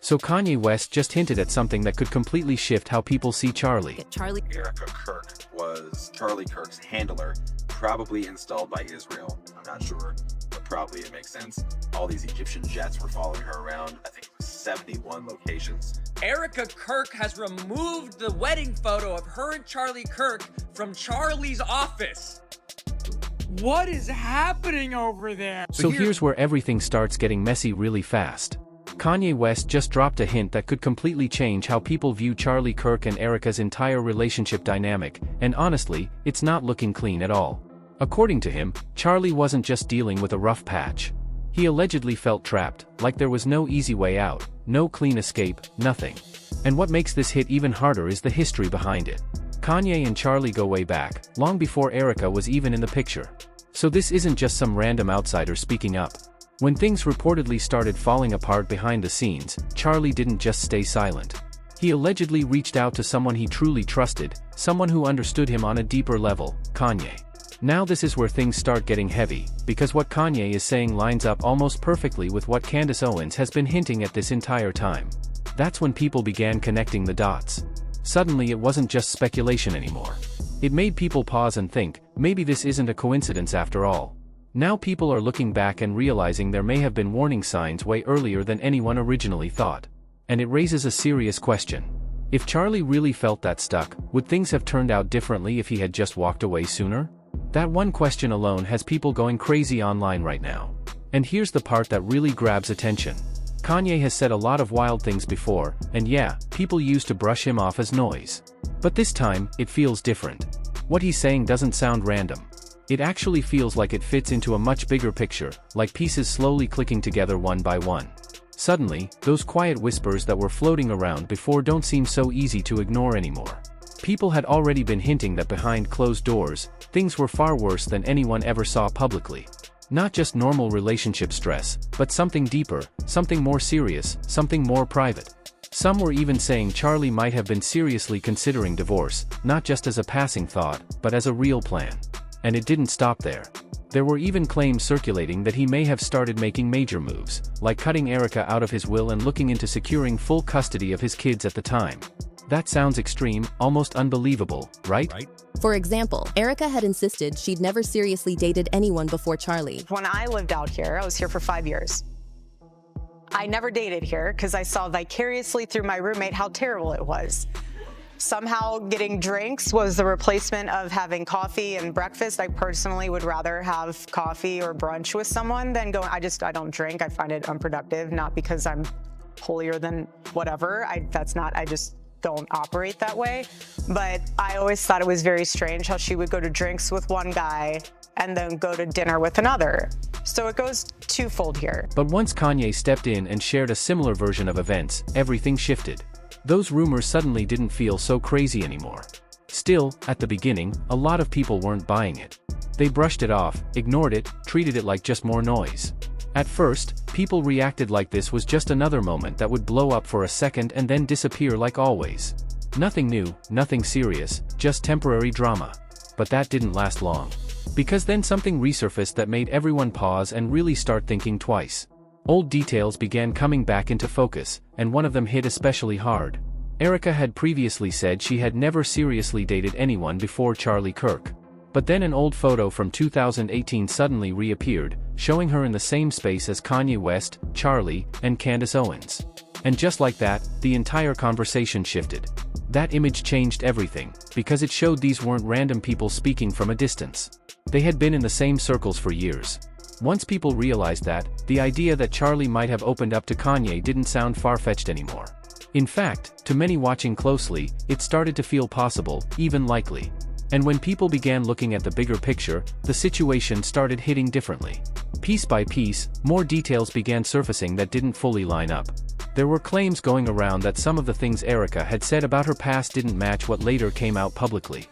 So Kanye West just hinted at something that could completely shift how people see Charlie. Erika Kirk was Charlie Kirk's handler, probably installed by Israel. I'm not sure, but probably it makes sense. All these Egyptian jets were following her around. I think it was 71 locations. Erika Kirk has removed the wedding photo of her and Charlie Kirk from Charlie's office. What is happening over there? So here's where everything starts getting messy really fast. Kanye West just dropped a hint that could completely change how people view Charlie Kirk and Erika's entire relationship dynamic, and honestly, it's not looking clean at all. According to him, Charlie wasn't just dealing with a rough patch. He allegedly felt trapped, like there was no easy way out, no clean escape, nothing. And what makes this hit even harder is the history behind it. Kanye and Charlie go way back, long before Erika was even in the picture. So this isn't just some random outsider speaking up. When things reportedly started falling apart behind the scenes, Charlie didn't just stay silent. He allegedly reached out to someone he truly trusted, someone who understood him on a deeper level, Kanye. Now this is where things start getting heavy, because what Kanye is saying lines up almost perfectly with what Candace Owens has been hinting at this entire time. That's when people began connecting the dots. Suddenly it wasn't just speculation anymore. It made people pause and think, maybe this isn't a coincidence after all. Now people are looking back and realizing there may have been warning signs way earlier than anyone originally thought. And it raises a serious question. If Charlie really felt that stuck, would things have turned out differently if he had just walked away sooner? That one question alone has people going crazy online right now. And here's the part that really grabs attention. Kanye has said a lot of wild things before, and yeah, people used to brush him off as noise. But this time, it feels different. What he's saying doesn't sound random. It actually feels like it fits into a much bigger picture, like pieces slowly clicking together one by one. Suddenly, those quiet whispers that were floating around before don't seem so easy to ignore anymore. People had already been hinting that behind closed doors, things were far worse than anyone ever saw publicly. Not just normal relationship stress, but something deeper, something more serious, something more private. Some were even saying Charlie might have been seriously considering divorce, not just as a passing thought, but as a real plan. And it didn't stop there. There were even claims circulating that he may have started making major moves, like cutting Erika out of his will and looking into securing full custody of his kids at the time. That sounds extreme, almost unbelievable, right? For example, Erika had insisted she'd never seriously dated anyone before Charlie. When I lived out here, I was here for 5 years. I never dated here because I saw vicariously through my roommate how terrible it was. Somehow getting drinks was the replacement of having coffee and breakfast. I personally would rather have coffee or brunch with someone than going, I don't drink. I find it unproductive, not because I'm holier than whatever. I just don't operate that way. But I always thought it was very strange how she would go to drinks with one guy and then go to dinner with another. So it goes twofold here. But once Kanye stepped in and shared a similar version of events, everything shifted. Those rumors suddenly didn't feel so crazy anymore. Still, at the beginning, a lot of people weren't buying it. They brushed it off, ignored it, treated it like just more noise. At first, people reacted like this was just another moment that would blow up for a second and then disappear like always. Nothing new, nothing serious, just temporary drama. But that didn't last long. Because then something resurfaced that made everyone pause and really start thinking twice. Old details began coming back into focus, and one of them hit especially hard. Erika had previously said she had never seriously dated anyone before Charlie Kirk. But then an old photo from 2018 suddenly reappeared, showing her in the same space as Kanye West, Charlie, and Candace Owens. And just like that, the entire conversation shifted. That image changed everything, because it showed these weren't random people speaking from a distance. They had been in the same circles for years. Once people realized that, the idea that Charlie might have opened up to Kanye didn't sound far-fetched anymore. In fact, to many watching closely, it started to feel possible, even likely. And when people began looking at the bigger picture, the situation started hitting differently. Piece by piece, more details began surfacing that didn't fully line up. There were claims going around that some of the things Erika had said about her past didn't match what later came out publicly.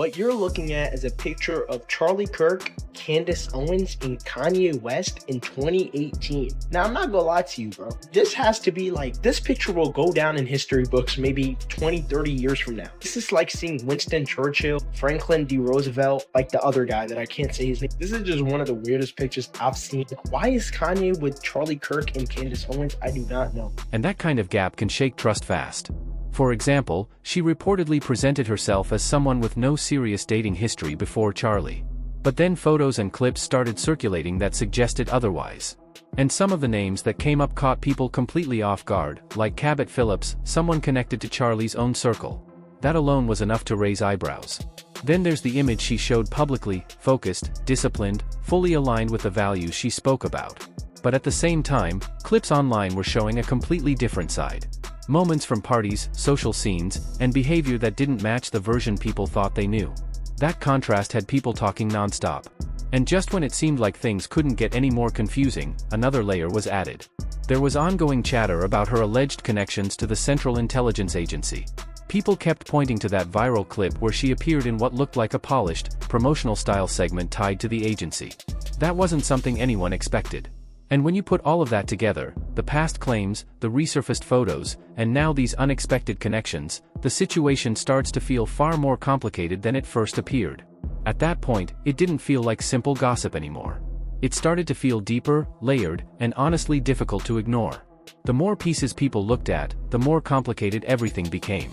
What you're looking at is a picture of Charlie Kirk, Candace Owens, and Kanye West in 2018. Now, I'm not gonna lie to you, bro. This has to be like, this picture will go down in history books maybe 20, 30 years from now. This is like seeing Winston Churchill, Franklin D. Roosevelt, like the other guy that I can't say his name. This is just one of the weirdest pictures I've seen. Why is Kanye with Charlie Kirk and Candace Owens? I do not know. And that kind of gap can shake trust fast. For example, she reportedly presented herself as someone with no serious dating history before Charlie. But then photos and clips started circulating that suggested otherwise. And some of the names that came up caught people completely off guard, like Cabot Phillips, someone connected to Charlie's own circle. That alone was enough to raise eyebrows. Then there's the image she showed publicly, focused, disciplined, fully aligned with the values she spoke about. But at the same time, clips online were showing a completely different side. Moments from parties, social scenes, and behavior that didn't match the version people thought they knew. That contrast had people talking nonstop. And just when it seemed like things couldn't get any more confusing, another layer was added. There was ongoing chatter about her alleged connections to the Central Intelligence Agency. People kept pointing to that viral clip where she appeared in what looked like a polished, promotional-style segment tied to the agency. That wasn't something anyone expected. And when you put all of that together, the past claims, the resurfaced photos, and now these unexpected connections, the situation starts to feel far more complicated than it first appeared. At that point, it didn't feel like simple gossip anymore. It started to feel deeper, layered, and honestly difficult to ignore. The more pieces people looked at, the more complicated everything became.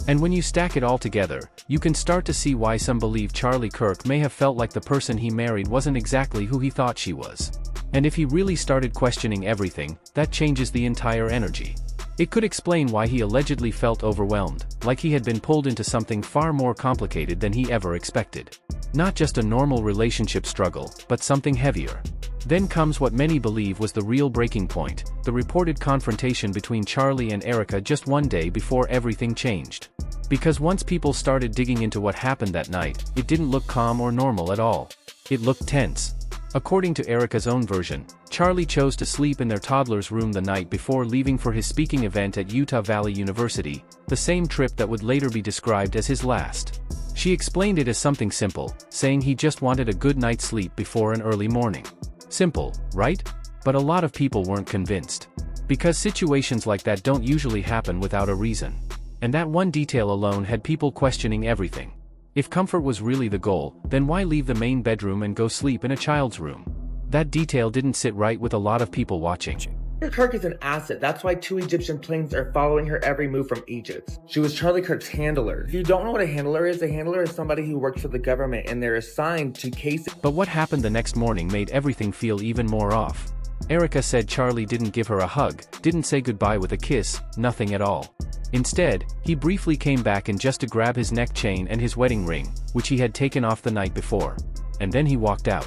And when you stack it all together, you can start to see why some believe Charlie Kirk may have felt like the person he married wasn't exactly who he thought she was. And if he really started questioning everything, that changes the entire energy. It could explain why he allegedly felt overwhelmed, like he had been pulled into something far more complicated than he ever expected. Not just a normal relationship struggle, but something heavier. Then comes what many believe was the real breaking point, the reported confrontation between Charlie and Erika just one day before everything changed. Because once people started digging into what happened that night, it didn't look calm or normal at all. It looked tense. According to Erika's own version, Charlie chose to sleep in their toddler's room the night before leaving for his speaking event at Utah Valley University, the same trip that would later be described as his last. She explained it as something simple, saying he just wanted a good night's sleep before an early morning. Simple, right? But a lot of people weren't convinced. Because situations like that don't usually happen without a reason. And that one detail alone had people questioning everything. If comfort was really the goal, then why leave the main bedroom and go sleep in a child's room? That detail didn't sit right with a lot of people watching. Erika Kirk is an asset. That's why 2 Egyptian planes are following her every move from Egypt. She was Charlie Kirk's handler. If you don't know what a handler is somebody who works for the government and they're assigned to cases. But what happened the next morning made everything feel even more off. Erika said Charlie didn't give her a hug, didn't say goodbye with a kiss, nothing at all. Instead, he briefly came back and just to grab his neck chain and his wedding ring, which he had taken off the night before. And then he walked out.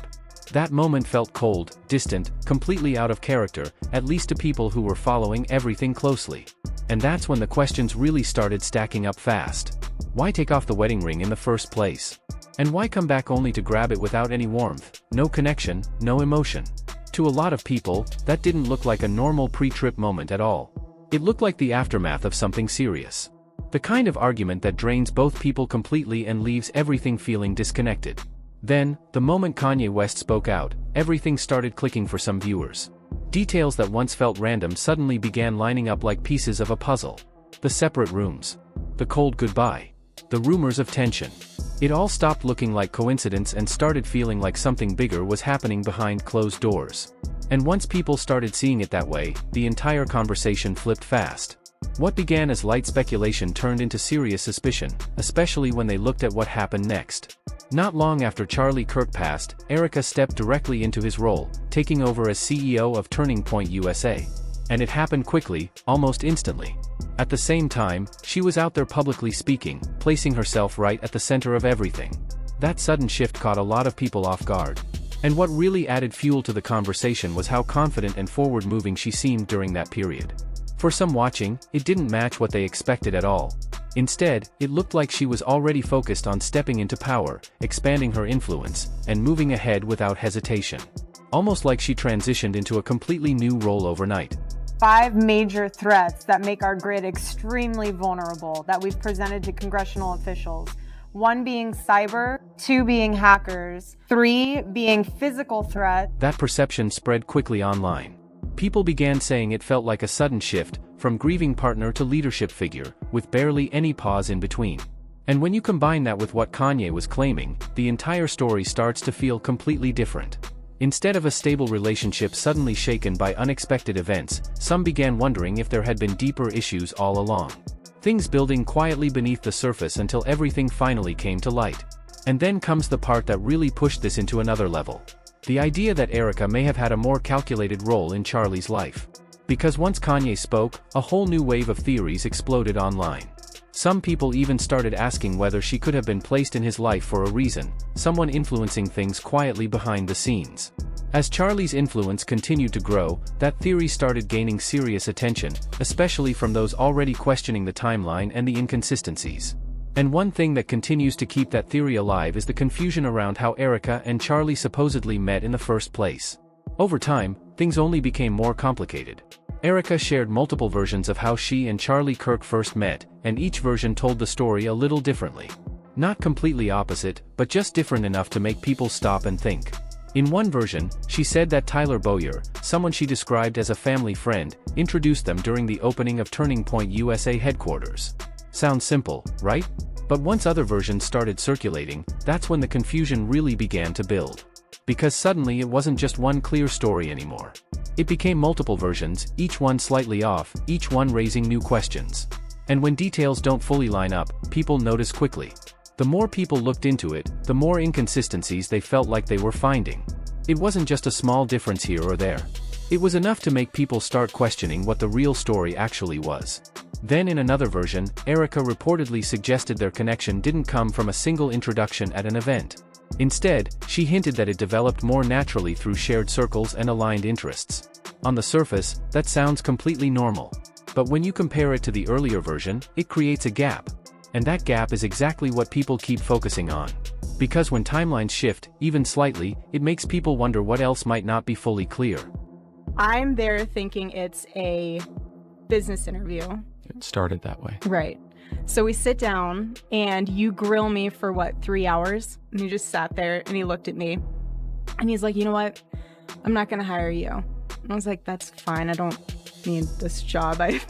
That moment felt cold, distant, completely out of character, at least to people who were following everything closely. And that's when the questions really started stacking up fast. Why take off the wedding ring in the first place? And why come back only to grab it without any warmth, no connection, no emotion? To a lot of people, that didn't look like a normal pre-trip moment at all. It looked like the aftermath of something serious. The kind of argument that drains both people completely and leaves everything feeling disconnected. Then, the moment Kanye West spoke out, everything started clicking for some viewers. Details that once felt random suddenly began lining up like pieces of a puzzle. The separate rooms. The cold goodbye. The rumors of tension. It all stopped looking like coincidence and started feeling like something bigger was happening behind closed doors. And once people started seeing it that way, the entire conversation flipped fast. What began as light speculation turned into serious suspicion, especially when they looked at what happened next. Not long after Charlie Kirk passed, Erika stepped directly into his role, taking over as CEO of Turning Point USA. And it happened quickly, almost instantly. At the same time, she was out there publicly speaking, placing herself right at the center of everything. That sudden shift caught a lot of people off guard. And what really added fuel to the conversation was how confident and forward-moving she seemed during that period. For some watching, it didn't match what they expected at all. Instead, it looked like she was already focused on stepping into power, expanding her influence, and moving ahead without hesitation. Almost like she transitioned into a completely new role overnight. 5 major threats that make our grid extremely vulnerable that we've presented to congressional officials. 1 being cyber, 2 being hackers, 3 being physical threat. That perception spread quickly online. People began saying it felt like a sudden shift, from grieving partner to leadership figure, with barely any pause in between. And when you combine that with what Kanye was claiming, the entire story starts to feel completely different. Instead of a stable relationship suddenly shaken by unexpected events, some began wondering if there had been deeper issues all along. Things building quietly beneath the surface until everything finally came to light. And then comes the part that really pushed this into another level. The idea that Erika may have had a more calculated role in Charlie's life. Because once Kanye spoke, a whole new wave of theories exploded online. Some people even started asking whether she could have been placed in his life for a reason, someone influencing things quietly behind the scenes. As Charlie's influence continued to grow, that theory started gaining serious attention, especially from those already questioning the timeline and the inconsistencies. And one thing that continues to keep that theory alive is the confusion around how Erika and Charlie supposedly met in the first place. Over time, things only became more complicated. Erika shared multiple versions of how she and Charlie Kirk first met, and each version told the story a little differently. Not completely opposite, but just different enough to make people stop and think. In one version, she said that Tyler Bowyer, someone she described as a family friend, introduced them during the opening of Turning Point USA headquarters. Sounds simple, right? But once other versions started circulating, that's when the confusion really began to build. Because suddenly it wasn't just one clear story anymore. It became multiple versions, each one slightly off, each one raising new questions. And when details don't fully line up, people notice quickly. The more people looked into it, the more inconsistencies they felt like they were finding. It wasn't just a small difference here or there. It was enough to make people start questioning what the real story actually was. Then in another version, Erika reportedly suggested their connection didn't come from a single introduction at an event. Instead, she hinted that it developed more naturally through shared circles and aligned interests. On the surface, that sounds completely normal. But when you compare it to the earlier version, it creates a gap. And that gap is exactly what people keep focusing on. Because when timelines shift, even slightly, it makes people wonder what else might not be fully clear. I'm there thinking it's a business interview. It started that way. Right. So we sit down and you grill me for 3 hours? And he just sat there and he looked at me and he's like, you know what? I'm not going to hire you. And I was like, that's fine. I don't need this job. I'm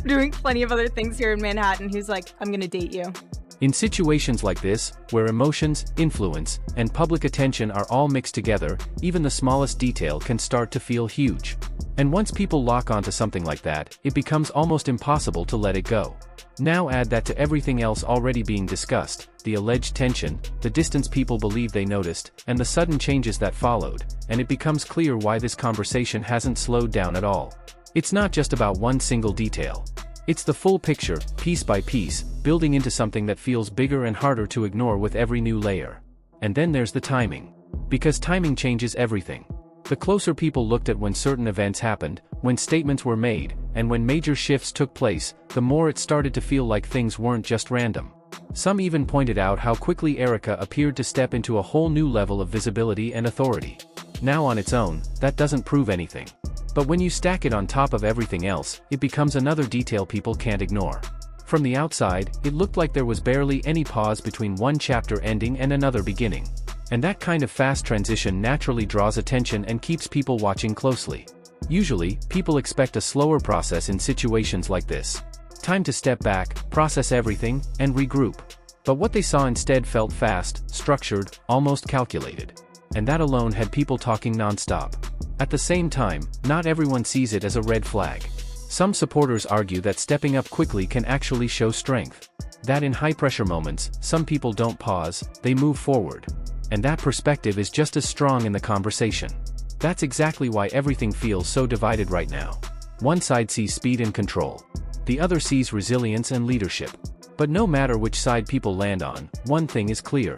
doing plenty of other things here in Manhattan. He's like, I'm going to date you. In situations like this, where emotions, influence, and public attention are all mixed together, even the smallest detail can start to feel huge. And once people lock onto something like that, it becomes almost impossible to let it go. Now add that to everything else already being discussed, the alleged tension, the distance people believe they noticed, and the sudden changes that followed, and it becomes clear why this conversation hasn't slowed down at all. It's not just about one single detail. It's the full picture, piece by piece, building into something that feels bigger and harder to ignore with every new layer. And then there's the timing. Because timing changes everything. The closer people looked at when certain events happened, when statements were made, and when major shifts took place, the more it started to feel like things weren't just random. Some even pointed out how quickly Erika appeared to step into a whole new level of visibility and authority. Now on its own, that doesn't prove anything. But when you stack it on top of everything else, it becomes another detail people can't ignore. From the outside, it looked like there was barely any pause between one chapter ending and another beginning. And that kind of fast transition naturally draws attention and keeps people watching closely. Usually, people expect a slower process in situations like this. Time to step back, process everything, and regroup. But what they saw instead felt fast, structured, almost calculated. And that alone had people talking nonstop. At the same time, not everyone sees it as a red flag. Some supporters argue that stepping up quickly can actually show strength. That in high-pressure moments, some people don't pause, they move forward. And that perspective is just as strong in the conversation. That's exactly why everything feels so divided right now. One side sees speed and control. The other sees resilience and leadership. But no matter which side people land on, one thing is clear.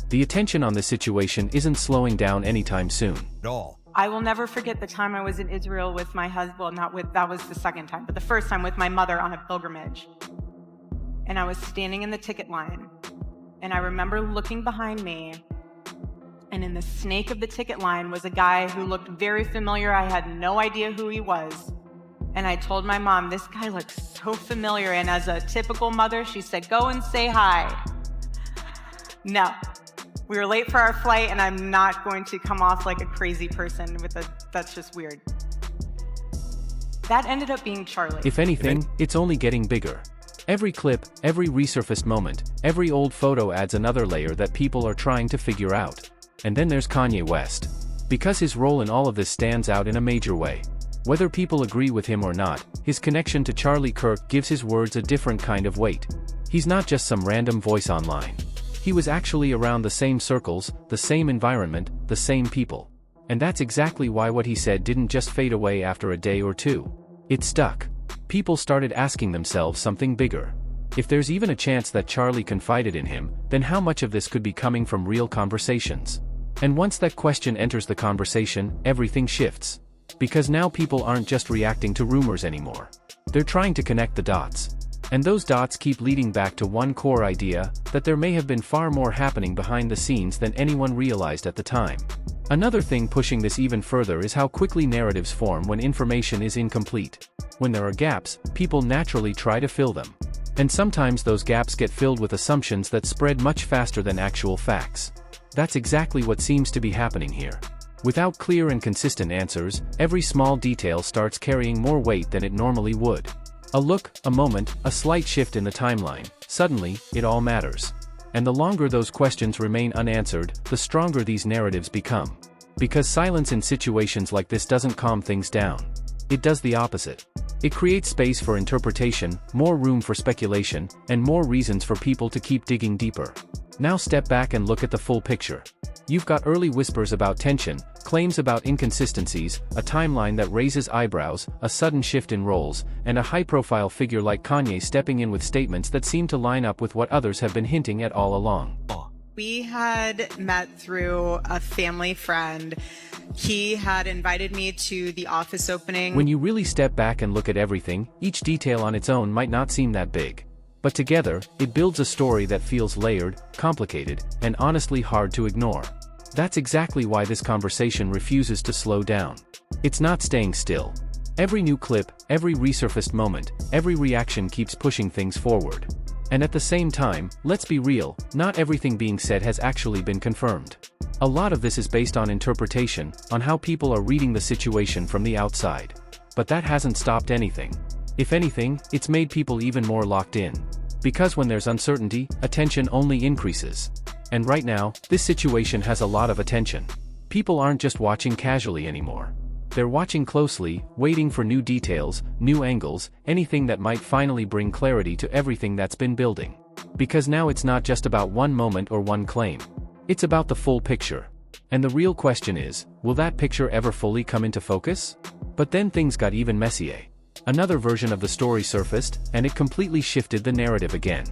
The attention on the situation isn't slowing down anytime soon. I will never forget the time I was in Israel with my husband, that was the second time, but the first time with my mother on a pilgrimage. And I was standing in the ticket line. And I remember looking behind me, and in the snake of the ticket line was a guy who looked very familiar. I had no idea who he was. And I told my mom, this guy looks so familiar. And as a typical mother, she said, go and say hi. No. We were late for our flight, and I'm not going to come off like a crazy person with that's just weird. That ended up being Charlie. If anything, it's only getting bigger. Every clip, every resurfaced moment, every old photo adds another layer that people are trying to figure out. And then there's Kanye West. Because his role in all of this stands out in a major way. Whether people agree with him or not, his connection to Charlie Kirk gives his words a different kind of weight. He's not just some random voice online. He was actually around the same circles, the same environment, the same people. And that's exactly why what he said didn't just fade away after a day or two. It stuck. People started asking themselves something bigger. If there's even a chance that Charlie confided in him, then how much of this could be coming from real conversations? And once that question enters the conversation, everything shifts. Because now people aren't just reacting to rumors anymore. They're trying to connect the dots. And those dots keep leading back to one core idea, that there may have been far more happening behind the scenes than anyone realized at the time. Another thing pushing this even further is how quickly narratives form when information is incomplete. When there are gaps, people naturally try to fill them. And sometimes those gaps get filled with assumptions that spread much faster than actual facts. That's exactly what seems to be happening here. Without clear and consistent answers, every small detail starts carrying more weight than it normally would. A look, a moment, a slight shift in the timeline, suddenly, it all matters. And the longer those questions remain unanswered, the stronger these narratives become. Because silence in situations like this doesn't calm things down. It does the opposite. It creates space for interpretation, more room for speculation, and more reasons for people to keep digging deeper. Now step back and look at the full picture. You've got early whispers about tension, claims about inconsistencies, a timeline that raises eyebrows, a sudden shift in roles, and a high-profile figure like Kanye stepping in with statements that seem to line up with what others have been hinting at all along. We had met through a family friend. He had invited me to the office opening. When you really step back and look at everything, each detail on its own might not seem that big. But together, it builds a story that feels layered, complicated, and honestly hard to ignore. That's exactly why this conversation refuses to slow down. It's not staying still. Every new clip, every resurfaced moment, every reaction keeps pushing things forward. And at the same time, let's be real, not everything being said has actually been confirmed. A lot of this is based on interpretation, on how people are reading the situation from the outside. But that hasn't stopped anything. If anything, it's made people even more locked in. Because when there's uncertainty, attention only increases. And right now, this situation has a lot of attention. People aren't just watching casually anymore. They're watching closely, waiting for new details, new angles, anything that might finally bring clarity to everything that's been building. Because now it's not just about one moment or one claim. It's about the full picture. And the real question is, will that picture ever fully come into focus? But then things got even messier. Another version of the story surfaced, and it completely shifted the narrative again.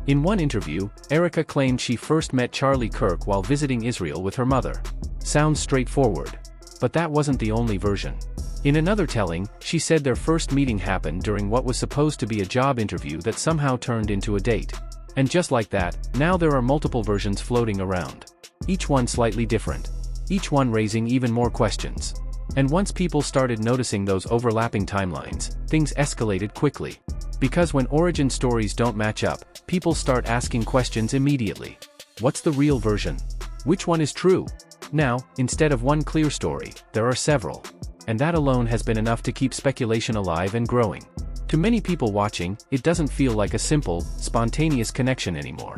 In one interview, Erika claimed she first met Charlie Kirk while visiting Israel with her mother. Sounds straightforward. But that wasn't the only version. In another telling, she said their first meeting happened during what was supposed to be a job interview that somehow turned into a date. And just like that, now there are multiple versions floating around. Each one slightly different. Each one raising even more questions. And once people started noticing those overlapping timelines, things escalated quickly. Because when origin stories don't match up, people start asking questions immediately. What's the real version? Which one is true? Now, instead of one clear story, there are several. And that alone has been enough to keep speculation alive and growing. To many people watching, it doesn't feel like a simple, spontaneous connection anymore.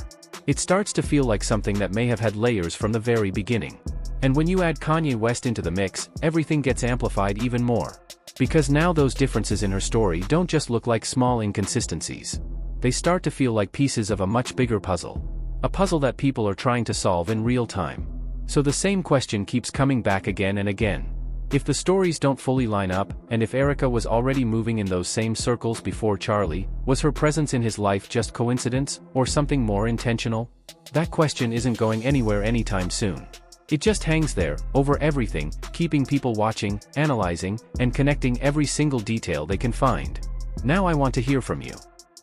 It starts to feel like something that may have had layers from the very beginning. And when you add Kanye West into the mix, everything gets amplified even more. Because now those differences in her story don't just look like small inconsistencies. They start to feel like pieces of a much bigger puzzle. A puzzle that people are trying to solve in real time. So the same question keeps coming back again and again. If the stories don't fully line up, and if Erika was already moving in those same circles before Charlie, was her presence in his life just coincidence, or something more intentional? That question isn't going anywhere anytime soon. It just hangs there, over everything, keeping people watching, analyzing, and connecting every single detail they can find. Now I want to hear from you.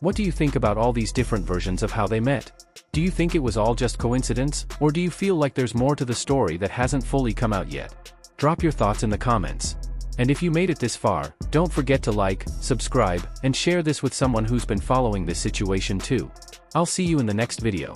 What do you think about all these different versions of how they met? Do you think it was all just coincidence, or do you feel like there's more to the story that hasn't fully come out yet? Drop your thoughts in the comments. And if you made it this far, don't forget to like, subscribe, and share this with someone who's been following this situation too. I'll see you in the next video.